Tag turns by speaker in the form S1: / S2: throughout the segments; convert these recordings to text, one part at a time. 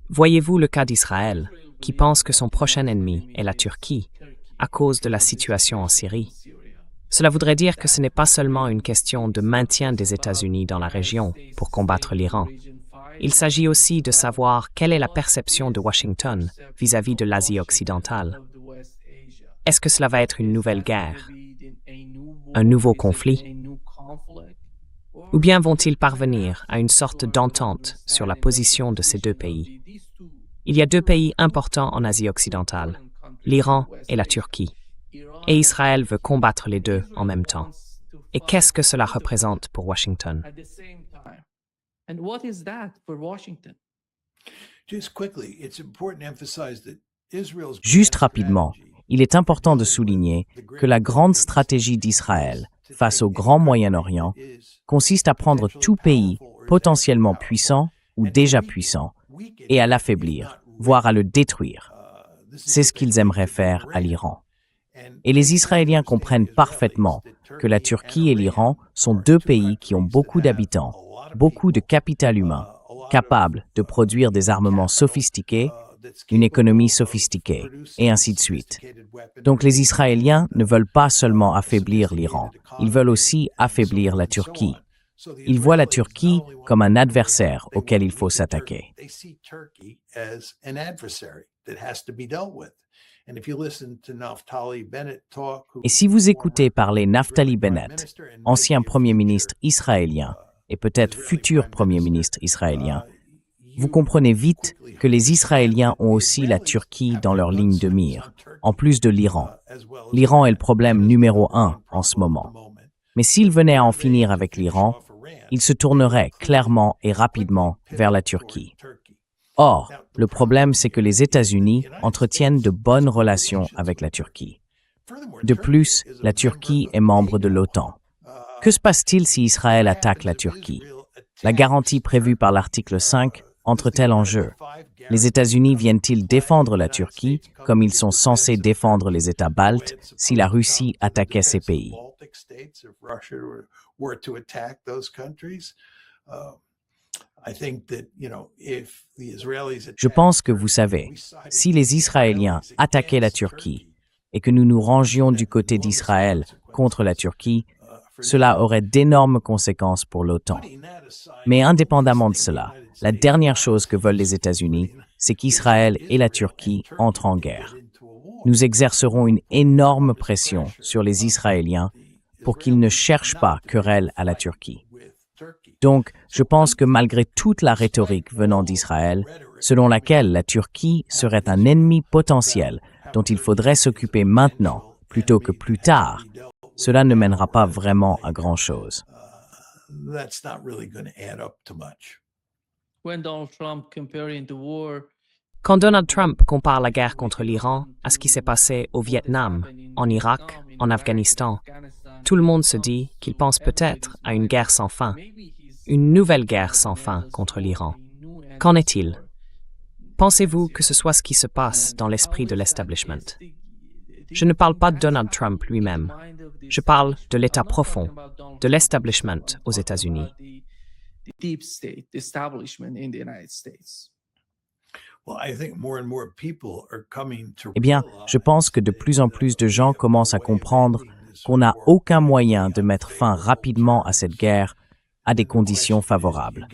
S1: Voyez-vous le cas d'Israël, qui pense que son prochain ennemi est la Turquie, à cause de la situation en Syrie? Cela voudrait dire que ce n'est pas seulement une question de maintien des États-Unis dans la région pour combattre l'Iran. Il s'agit aussi de savoir quelle est la perception de Washington vis-à-vis de l'Asie occidentale. Est-ce que cela va être une nouvelle guerre, un nouveau conflit? Ou bien vont-ils parvenir à une sorte d'entente sur la position de ces deux pays? Il y a deux pays importants en Asie occidentale, l'Iran et la Turquie. Et Israël veut combattre les deux en même temps. Et qu'est-ce que cela représente pour Washington?
S2: Juste rapidement, il est important de souligner que la grande stratégie d'Israël face au Grand Moyen-Orient consiste à prendre tout pays potentiellement puissant ou déjà puissant et à l'affaiblir, voire à le détruire. C'est ce qu'ils aimeraient faire à l'Iran. Et les Israéliens comprennent parfaitement que la Turquie et l'Iran sont deux pays qui ont beaucoup d'habitants, beaucoup de capital humain, capables de produire des armements sophistiqués, une économie sophistiquée, et ainsi de suite. Donc les Israéliens ne veulent pas seulement affaiblir l'Iran, ils veulent aussi affaiblir la Turquie. Ils voient la Turquie comme un adversaire auquel il faut s'attaquer. Et si vous écoutez parler Naftali Bennett, ancien Premier ministre israélien et peut-être futur Premier ministre israélien, vous comprenez vite que les Israéliens ont aussi la Turquie dans leur ligne de mire, en plus de l'Iran. L'Iran est le problème numéro 1 en ce moment. Mais s'ils venaient à en finir avec l'Iran, ils se tourneraient clairement et rapidement vers la Turquie. Or, le problème, c'est que les États-Unis entretiennent de bonnes relations avec la Turquie. De plus, la Turquie est membre de l'OTAN. Que se passe-t-il si Israël attaque la Turquie? La garantie prévue par l'article 5 entre-t-elle en jeu? Les États-Unis viennent-ils défendre la Turquie comme ils sont censés défendre les États baltes si la Russie attaquait ces pays? Je pense que vous savez, si les Israéliens attaquaient la Turquie et que nous nous rangions du côté d'Israël contre la Turquie, cela aurait d'énormes conséquences pour l'OTAN. Mais indépendamment de cela, la dernière chose que veulent les États-Unis, c'est qu'Israël et la Turquie entrent en guerre. Nous exercerons une énorme pression sur les Israéliens pour qu'ils ne cherchent pas querelle à la Turquie. Donc, je pense que malgré toute la rhétorique venant d'Israël, selon laquelle la Turquie serait un ennemi potentiel dont il faudrait s'occuper maintenant plutôt que plus tard, cela ne mènera pas vraiment à grand-chose.
S1: Quand Donald Trump compare la guerre contre l'Iran à ce qui s'est passé au Vietnam, en Irak, en Afghanistan, tout le monde se dit qu'il pense peut-être à une guerre sans fin, une nouvelle guerre sans fin contre l'Iran. Qu'en est-il? Pensez-vous que ce soit ce qui se passe dans l'esprit de l'establishment? Je ne parle pas de Donald Trump lui-même. Je parle de l'état profond, de l'establishment aux États-Unis.
S2: Eh bien, je pense que de plus en plus de gens commencent à comprendre qu'on n'a aucun moyen de mettre fin rapidement à cette guerre à des conditions favorables.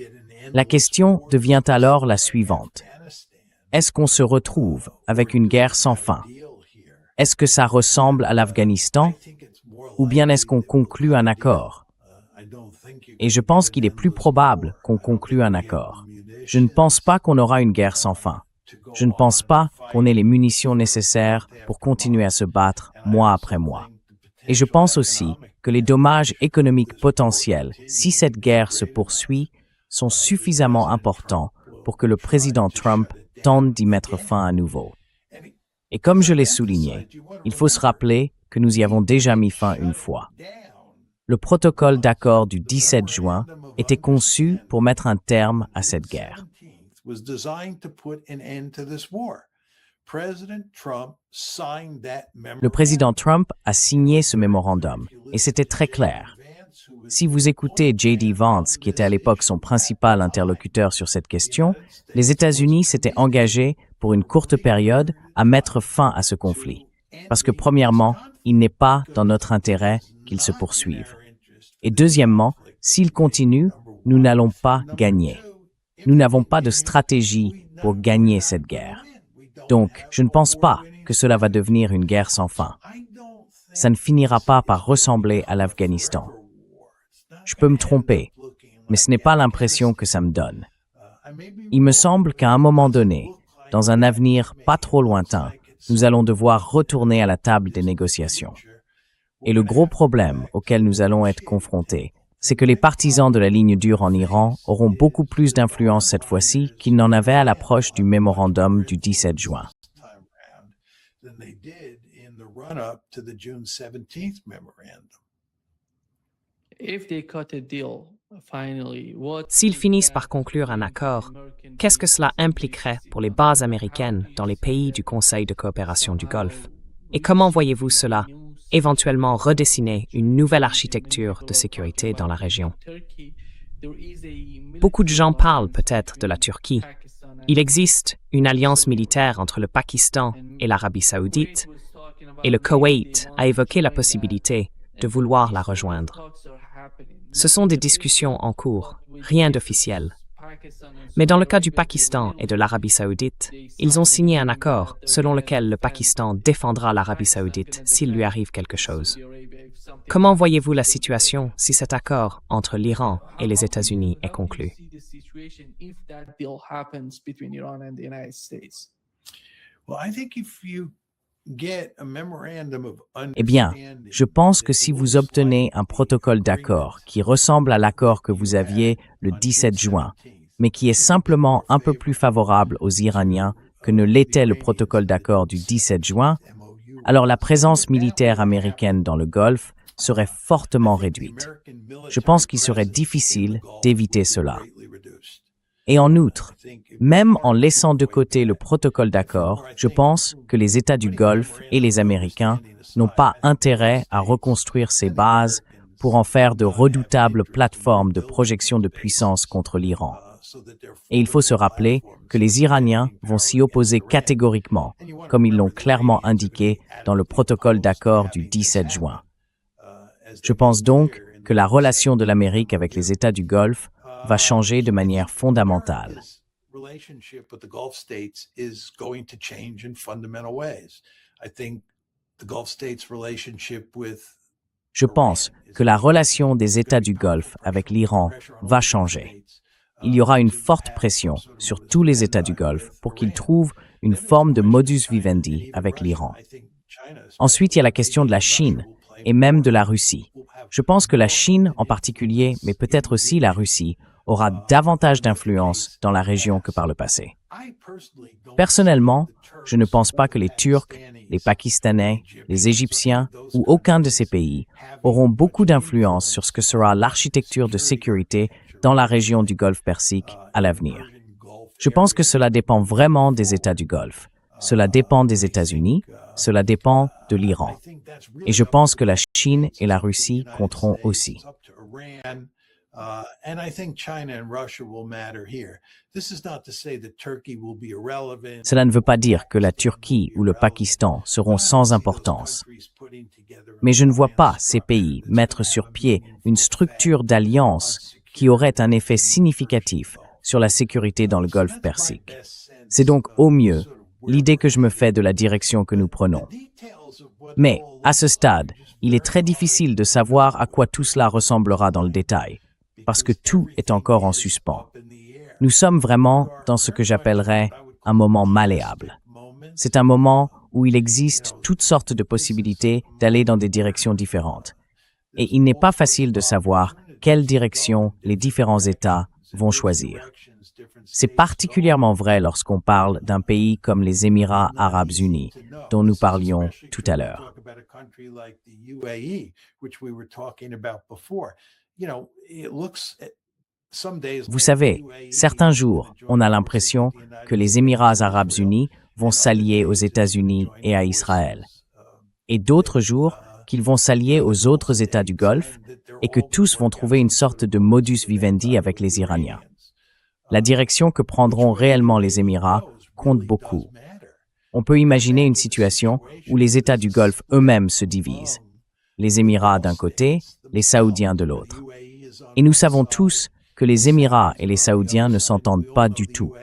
S2: La question devient alors la suivante. Est-ce qu'on se retrouve avec une guerre sans fin? Est-ce que ça ressemble à l'Afghanistan? Ou bien est-ce qu'on conclut un accord? Et je pense qu'il est plus probable qu'on conclue un accord. Je ne pense pas qu'on aura une guerre sans fin. Je ne pense pas qu'on ait les munitions nécessaires pour continuer à se battre mois après mois. Et je pense aussi que les dommages économiques potentiels, si cette guerre se poursuit, sont suffisamment importants pour que le président Trump tente d'y mettre fin à nouveau. Et comme je l'ai souligné, il faut se rappeler que nous y avons déjà mis fin une fois. Le protocole d'accord du 17 juin était conçu pour mettre un terme à cette guerre. Le président Trump a signé ce mémorandum et c'était très clair. Si vous écoutez J.D. Vance, qui était à l'époque son principal interlocuteur sur cette question, les États-Unis s'étaient engagés pour une courte période à mettre fin à ce conflit. Parce que premièrement, il n'est pas dans notre intérêt qu'il se poursuive. Et deuxièmement, s'il continue, nous n'allons pas gagner. Nous n'avons pas de stratégie pour gagner cette guerre. Donc, je ne pense pas que cela va devenir une guerre sans fin. Ça ne finira pas par ressembler à l'Afghanistan. Je peux me tromper, mais ce n'est pas l'impression que ça me donne. Il me semble qu'à un moment donné, dans un avenir pas trop lointain, nous allons devoir retourner à la table des négociations. Et le gros problème auquel nous allons être confrontés, c'est que les partisans de la ligne dure en Iran auront beaucoup plus d'influence cette fois-ci qu'ils n'en avaient à l'approche du mémorandum du 17 juin.
S1: S'ils finissent par conclure un accord, qu'est-ce que cela impliquerait pour les bases américaines dans les pays du Conseil de coopération du Golfe? Et comment voyez-vous cela éventuellement redessiner une nouvelle architecture de sécurité dans la région? Beaucoup de gens parlent peut-être de la Turquie. Il existe une alliance militaire entre le Pakistan et l'Arabie saoudite, et le Koweït a évoqué la possibilité de vouloir la rejoindre. Ce sont des discussions en cours, rien d'officiel. Mais dans le cas du Pakistan et de l'Arabie saoudite, ils ont signé un accord selon lequel le Pakistan défendra l'Arabie saoudite s'il lui arrive quelque chose. Comment voyez-vous la situation si cet accord entre l'Iran et les États-Unis est conclu?
S2: Eh bien, je pense que si vous obtenez un protocole d'accord qui ressemble à l'accord que vous aviez le 17 juin, mais qui est simplement un peu plus favorable aux Iraniens que ne l'était le protocole d'accord du 17 juin, alors la présence militaire américaine dans le Golfe serait fortement réduite. Je pense qu'il serait difficile d'éviter cela. Et en outre, même en laissant de côté le protocole d'accord, je pense que les États du Golfe et les Américains n'ont pas intérêt à reconstruire ces bases pour en faire de redoutables plateformes de projection de puissance contre l'Iran. Et il faut se rappeler que les Iraniens vont s'y opposer catégoriquement, comme ils l'ont clairement indiqué dans le protocole d'accord du 17 juin. Je pense donc que la relation de l'Amérique avec les États du Golfe va changer de manière fondamentale. Je pense que la relation des États du Golfe avec l'Iran va changer. Il y aura une forte pression sur tous les États du Golfe pour qu'ils trouvent une forme de modus vivendi avec l'Iran. Ensuite, il y a la question de la Chine et même de la Russie. Je pense que la Chine en particulier, mais peut-être aussi la Russie, aura davantage d'influence dans la région que par le passé. Personnellement, je ne pense pas que les Turcs, les Pakistanais, les Égyptiens ou aucun de ces pays auront beaucoup d'influence sur ce que sera l'architecture de sécurité dans la région du Golfe Persique à l'avenir. Je pense que cela dépend vraiment des États du Golfe. Cela dépend des États-Unis, cela dépend de l'Iran. Et je pense que la Chine et la Russie compteront aussi. Cela ne veut pas dire que la Turquie ou le Pakistan seront sans importance. Mais je ne vois pas ces pays mettre sur pied une structure d'alliance qui aurait un effet significatif sur la sécurité dans le Golfe Persique. C'est donc au mieux l'idée que je me fais de la direction que nous prenons. Mais, à ce stade, il est très difficile de savoir à quoi tout cela ressemblera dans le détail, parce que tout est encore en suspens. Nous sommes vraiment dans ce que j'appellerais un moment malléable. C'est un moment où il existe toutes sortes de possibilités d'aller dans des directions différentes. Et il n'est pas facile de savoir quelle direction les différents États vont choisir. C'est particulièrement vrai lorsqu'on parle d'un pays comme les Émirats arabes unis, dont nous parlions tout à l'heure. Vous savez, certains jours, on a l'impression que les Émirats arabes unis vont s'allier aux États-Unis et à Israël. Et d'autres jours, qu'ils vont s'allier aux autres États du Golfe, et que tous vont trouver une sorte de modus vivendi avec les Iraniens. La direction que prendront réellement les Émirats compte beaucoup. On peut imaginer une situation où les États du Golfe eux-mêmes se divisent. Les Émirats d'un côté, les Saoudiens de l'autre. Et nous savons tous que les Émirats et les Saoudiens ne s'entendent pas du tout.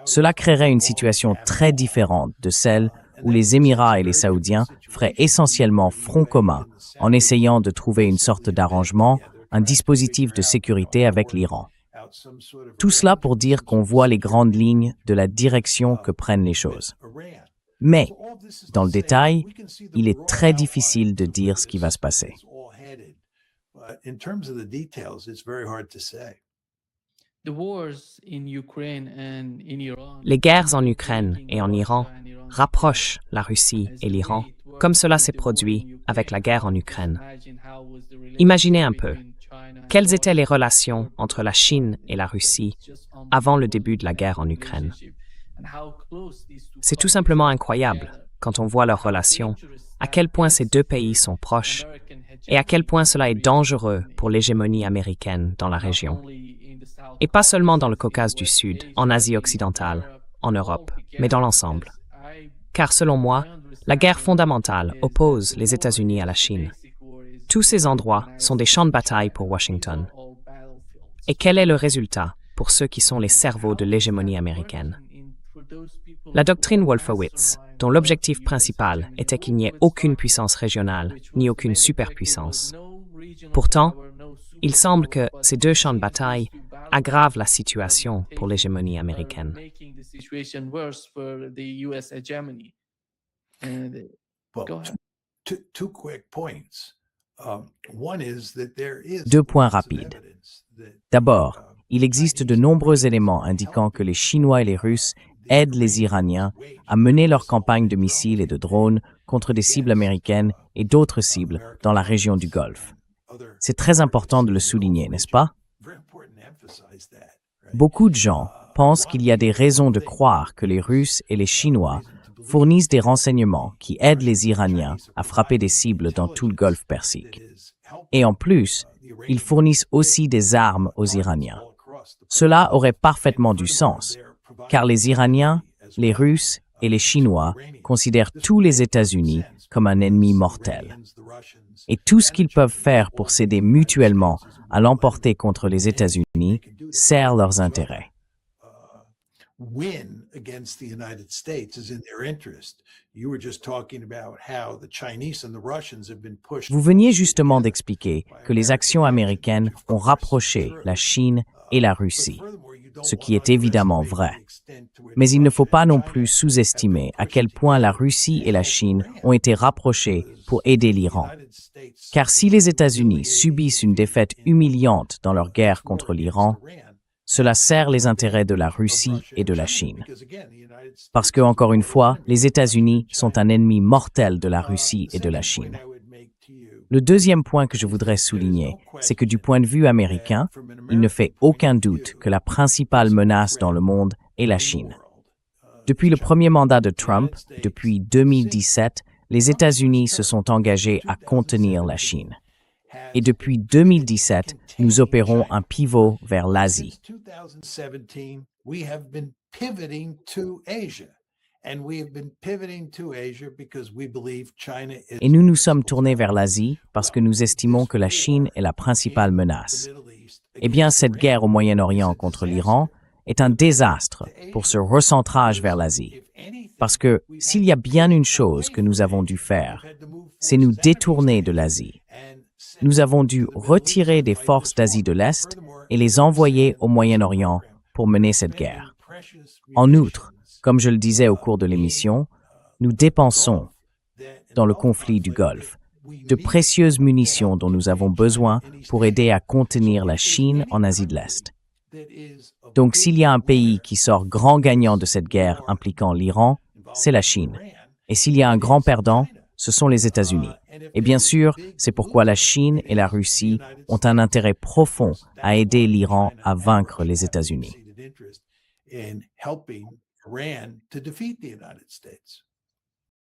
S2: Cela créerait une situation très différente de celle où les Émirats et les Saoudiens feraient essentiellement front commun en essayant de trouver une sorte d'arrangement, un dispositif de sécurité avec l'Iran. Tout cela pour dire qu'on voit les grandes lignes de la direction que prennent les choses. Mais, dans le détail, il est très difficile de dire ce qui va se passer.
S1: Les guerres en Ukraine et en Iran rapprochent la Russie et l'Iran, comme cela s'est produit avec la guerre en Ukraine. Imaginez un peu, quelles étaient les relations entre la Chine et la Russie avant le début de la guerre en Ukraine? C'est tout simplement incroyable, quand on voit leurs relations, à quel point ces deux pays sont proches et à quel point cela est dangereux pour l'hégémonie américaine dans la région. Et pas seulement dans le Caucase du Sud, en Asie occidentale, en Europe, mais dans l'ensemble. Car selon moi, la guerre fondamentale oppose les États-Unis à la Chine. Tous ces endroits sont des champs de bataille pour Washington. Et quel est le résultat pour ceux qui sont les cerveaux de l'hégémonie américaine? La doctrine Wolfowitz, dont l'objectif principal était qu'il n'y ait aucune puissance régionale, ni aucune superpuissance. Pourtant, il semble que ces deux champs de bataille aggravent la situation pour l'hégémonie américaine.
S2: Deux points rapides. D'abord, il existe de nombreux éléments indiquant que les Chinois et les Russes aident les Iraniens à mener leur campagne de missiles et de drones contre des cibles américaines et d'autres cibles dans la région du Golfe. C'est très important de le souligner, n'est-ce pas? Beaucoup de gens pensent qu'il y a des raisons de croire que les Russes et les Chinois fournissent des renseignements qui aident les Iraniens à frapper des cibles dans tout le Golfe Persique. Et en plus, ils fournissent aussi des armes aux Iraniens. Cela aurait parfaitement du sens, car les Iraniens, les Russes et les Chinois considèrent tous les États-Unis comme un ennemi mortel. Et tout ce qu'ils peuvent faire pour s'aider mutuellement à l'emporter contre les États-Unis sert leurs intérêts. Vous veniez justement d'expliquer que les actions américaines ont rapproché la Chine et la Russie, ce qui est évidemment vrai. Mais il ne faut pas non plus sous-estimer à quel point la Russie et la Chine ont été rapprochées pour aider l'Iran. Car si les États-Unis subissent une défaite humiliante dans leur guerre contre l'Iran, cela sert les intérêts de la Russie et de la Chine. Parce que, encore une fois, les États-Unis sont un ennemi mortel de la Russie et de la Chine. Le deuxième point que je voudrais souligner, c'est que du point de vue américain, il ne fait aucun doute que la principale menace dans le monde est la Chine. Depuis le premier mandat de Trump, depuis 2017, les États-Unis se sont engagés à contenir la Chine. Et depuis 2017, nous opérons un pivot vers l'Asie. Et nous nous sommes tournés vers l'Asie parce que nous estimons que la Chine est la principale menace. Eh bien, cette guerre au Moyen-Orient contre l'Iran est un désastre pour ce recentrage vers l'Asie. Parce que s'il y a bien une chose que nous avons dû faire, c'est nous détourner de l'Asie. Nous avons dû retirer des forces d'Asie de l'Est et les envoyer au Moyen-Orient pour mener cette guerre. En outre, comme je le disais au cours de l'émission, nous dépensons, dans le conflit du Golfe, de précieuses munitions dont nous avons besoin pour aider à contenir la Chine en Asie de l'Est. Donc s'il y a un pays qui sort grand gagnant de cette guerre impliquant l'Iran, c'est la Chine. Et s'il y a un grand perdant, ce sont les États-Unis. Et bien sûr, c'est pourquoi la Chine et la Russie ont un intérêt profond à aider l'Iran à vaincre les États-Unis.